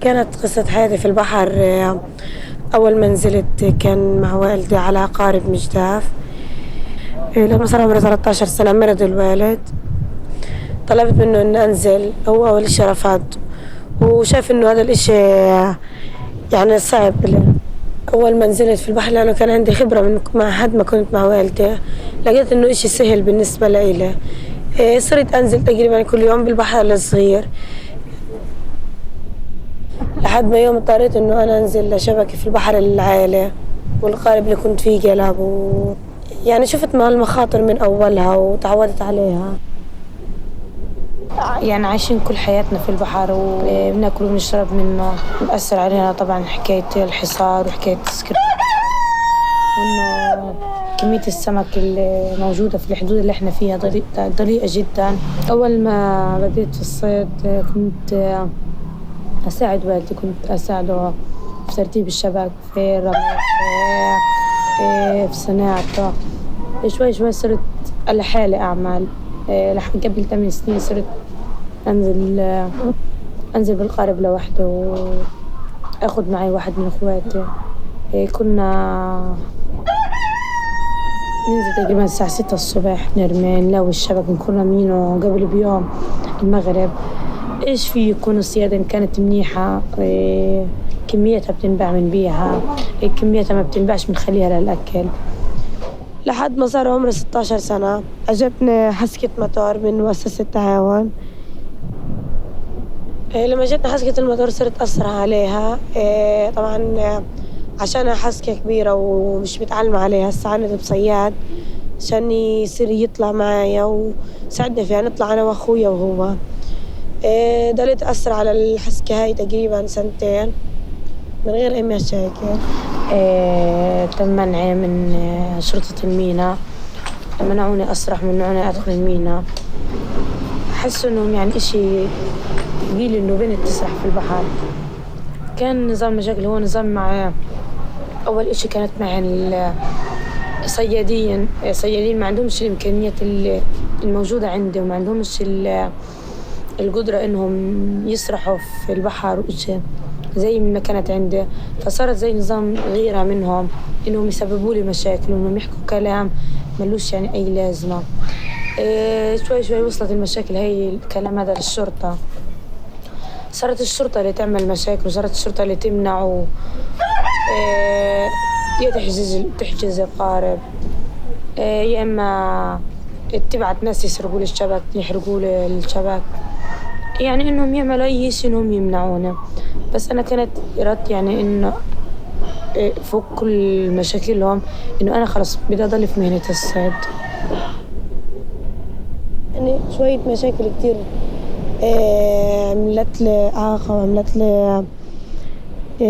كانت قصة حياتي في البحر. أول ما نزلت كان مع والدي على قارب مجداف. لما صار عمري 13 سنة مرض الوالد، طلبت منه إن أنزل. هو أول إشي رفض، وشاف إنه هذا الإشي يعني صعب له. أول ما نزلت في البحر، لأنه كان عندي خبرة من مع حد ما كنت مع والدي، لقيت إنه إشي سهل بالنسبة لإلي. صرت أنزل تقريبا كل يوم بالبحر الصغير، لحد ما يوم اضطريت إنه أنا أنزل شبكة في البحر العالي، والقارب اللي كنت فيه قلب يعني شفت مع المخاطر من أولها وتعودت عليها. يعني عايشين كل حياتنا في البحر وبناكل وبنشرب منه. بأثر علينا طبعا حكاية الحصار وحكاية السكر، وإنه كمية السمك اللي موجودة في الحدود اللي احنا فيها ضيقة جدا. أول ما بديت في الصيد كنت أساعد والدي، كنت أساعده في ترتيب الشبك، في الرمي، في صناعته. شوي شوي صرت لحالي أعمل. لحد قبل 8 سنين صرت أنزل بالقارب لوحده، وأخذ معي واحد من أخواتي. كنا ننزل تقريبا الساعة 6 الصبح نرمي، نلاوي الشبك، نكون رامينه قبل بيوم المغرب. إيش في يكون الصيادة إن كانت منيحة، كميتها بتنباع بنبيعها، كميتها ما بتنباعش بنخليها للأكل. لحد ما صار عمري 16 سنة أجتني حسكة مطار من مؤسسة التعاون. لما جتني حسكة المطار صرت أسرع عليها. طبعا عشانها حسكة كبيرة ومش متعلمة عليها، استعنت بصياد عشان يصير يطلع معايا وساعدني فيها نطلع أنا وأخويا وهو. ضليت أسرع على الحسكة هاي تقريبا 2 سنين من غير أي مشاكل. تم منعي من شرطة الميناء، منعوني أسرح، منعوني أدخل الميناء. أحس إنهم يعني إشي ثقيل إنه بنت تسرح في البحر. كان نظام مشاكل، هو نظام مع أول إشي كانت مع الصيادين ما عندهمش الإمكانيات الموجودة عندي، وما عندهمش القدرة إنهم يسرحوا في البحر وإشي زي ما كانت عندي. فصارت زي نظام غيرة منهم، إنهم يسببوا لي مشاكل وإنهم يحكوا كلام ملوش يعني أي لازمة. شوي شوي وصلت المشاكل هاي الكلام هذا للشرطة. صارت الشرطة اللي تعمل مشاكل، وصارت الشرطة اللي تمنع يا تحجز القارب، يا إما تبعت ناس يسرقوا لي الشبك، يحرقوا لي الشبك، يعني إنهم يعملوا أي شيء إنهم يمنعونا. بس أنا كانت إرادتي يعني إنه فوق كل مشاكلهم إنه أنا خلاص بدي أضل في مهنة الصيد. يعني شوية مشاكل كتير عملت لي إعاقة، وعملت لي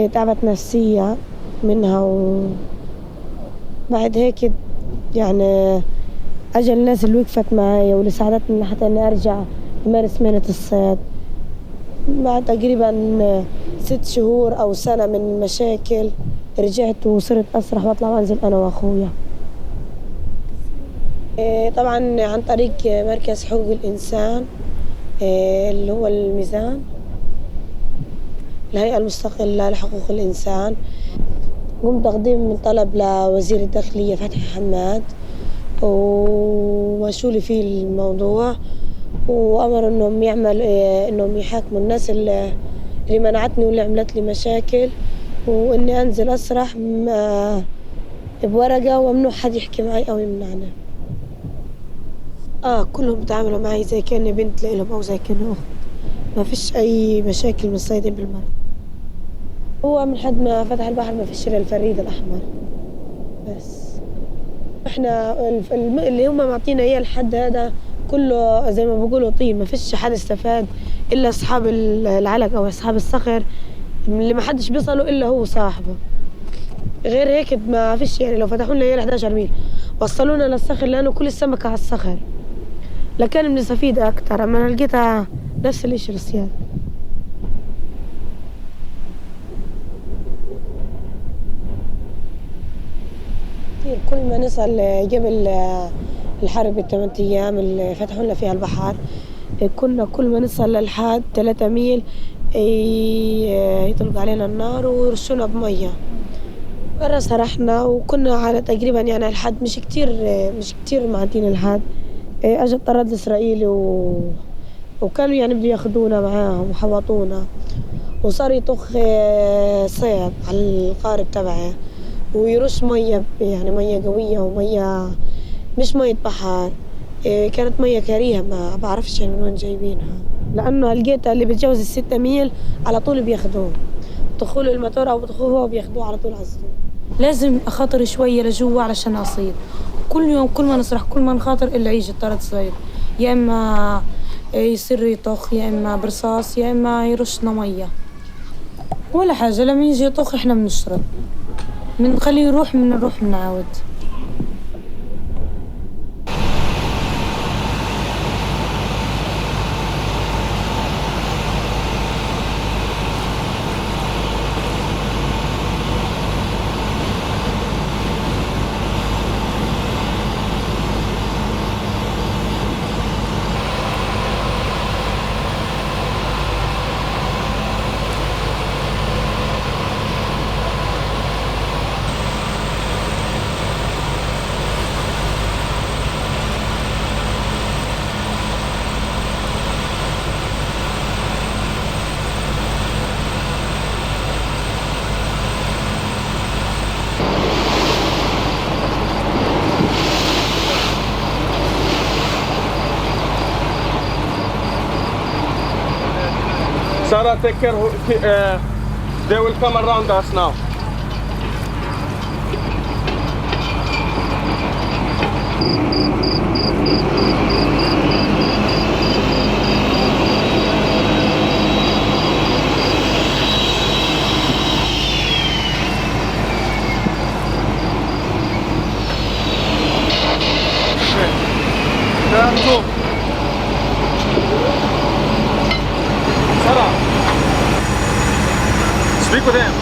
تعبت نفسية منها. وبعد هيك يعني أجل الناس اللي وقفت معي واللي ساعدتني لحتى إني أرجع أمارس مهنة الصيد. بعد تقريبا 6 شهور أو سنة من المشاكل رجعت وصرت أسرح وأطلع وأنزل أنا وأخويا. طبعا عن طريق مركز حقوق الإنسان اللي هو الميزان، الهيئة المستقلة لحقوق الإنسان. قمت تقديم طلب لوزير الداخلية فتحي حماد، ومشوا لي فيه الموضوع، وأمر إنهم إنهم يحاكموا الناس اللي منعتني واللي عملت لي مشاكل، وإني أنزل أسرح بورقة، وممنوع حد يحكي معي أو يمنعني. كلهم بتعاملوا معي زي كأني بنت لهم أو زي كأنه أخت، ما فيش أي مشاكل من الصيادين بالمرة. هو من حد ما فتح البحر ما فيش إلا الفريد الأحمر بس. إحنا اللي هم معطينا إياه الحد هذا كله زي ما بقولوا طين، ما فيش حد استفاد إلا أصحاب العلق أو أصحاب الصخر اللي ما حدش بيصلوا إلا هو صاحبه. غير هيك ما فيش، يعني لو فتحوا لنا 11 ميل وصلونا للصخر، لأنه كل السمكة على الصخر لكان بنستفيد أكتر. أما أنا لقيتها نفس الإشي الصياد. كل ما نصل قبل الحرب ب8 أيام اللي فتحوا لنا فيها البحر، كنا كل ما نصل للحد 3 ميل يطلقوا علينا النار ويرشونا بمية. مرة سرحنا وكنا على تقريبا يعني الحد مش كتير معدين الحد. أجا الطرد الإسرائيلي وكانوا يعني بياخدونا معاهم وحوطونا، وصار يطخ صيد على القارب تبعه ويرش مية، يعني مية قوية ومية مش مية بحر. كانت مية كريهة ما بعرفش يعني من وين جايبينها، لأنه لقيتها اللي بتجاوز ال6 ميل على طول بياخدوه، بتدخلوا المطار أو بتدخلوه وبياخدوه على طول على الزول. لازم أخاطر شوية لجوا علشان أصيد. كل يوم كل ما نسرح كل ما نخاطر إلا يجي الطرد صيد، يا إما يصير يطخ، يا إما برصاص، يا إما يرشنا مية ولا حاجة. لما يجي يطخ إحنا بنشرب، بنخليه يروح بنروح بنعاود. Sarah, take care. They will come around us now. Turn to. Sarah, speak with him.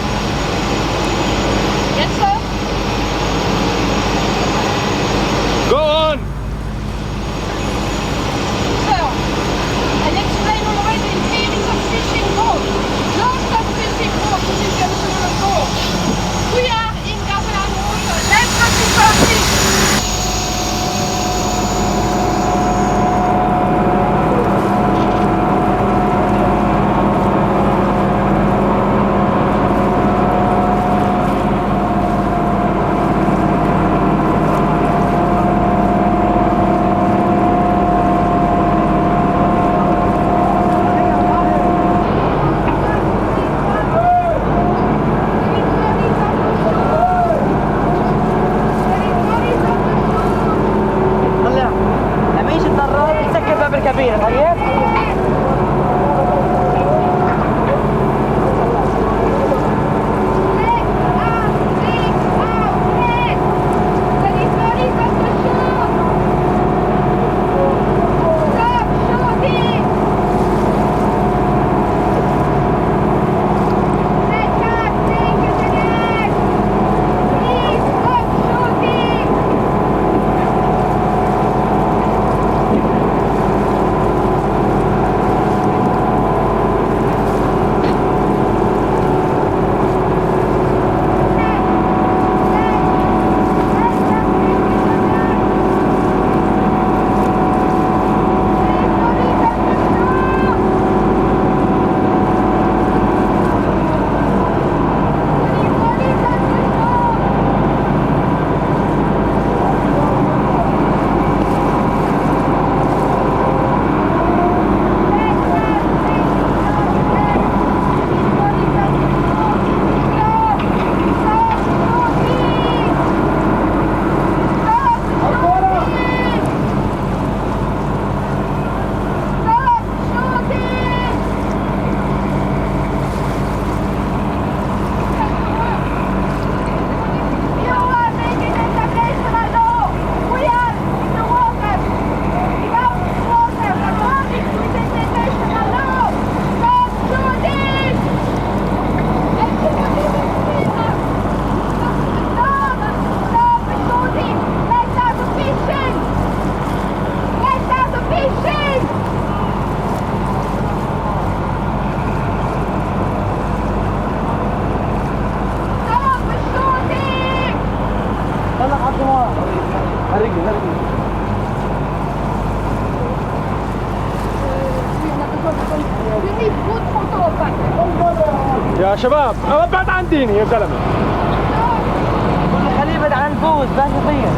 Yes, sir. Go on. Sir, and explain already here is a fishing boat. Not a fishing boat, this is a boat. We are in Gazaland water. Let's not be perfect. يا شباب ابعد عن ديني يا زلمه. خليه يبعد عن الفوز بس يطير.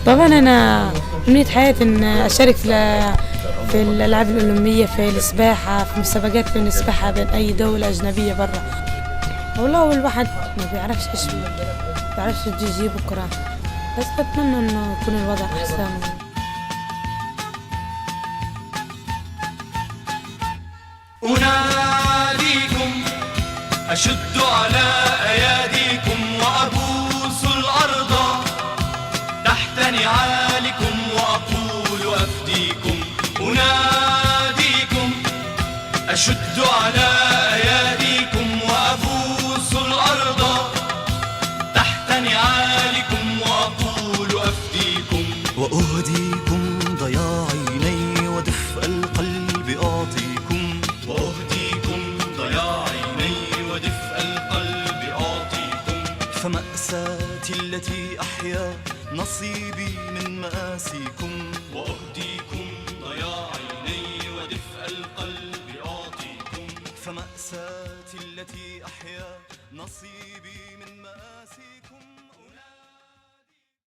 طبعا أنا أمنية حياتي إن أشارك في الألعاب الأولمبية، في السباحة، في مسابقات بين السباحة بين أي دولة أجنبية برا. والله هو الواحد ما بيعرفش إيش يجي بكرة، بس بتمنى إنه يكون الوضع أحسن. أناديكم أشد على أياديكم وأبوس الأرض تحت نعالكم وأقول أفديكم أناديكم. أشد على أياديكم وأبوس الأرض تحت نعالكم وأقول أفديكم. وأهديكم ضياع عيني ودفء القلب أعطيكم. وأهديكم ضياع عيني ودفء القلب أعطيكم. فمأساتي التي أحيا نصيبي من مآسيكم. وأهديكم ضياع عيني ودفء القلب أعطيكم. فمأساتي التي أحيا نصيبي من مآسيكم.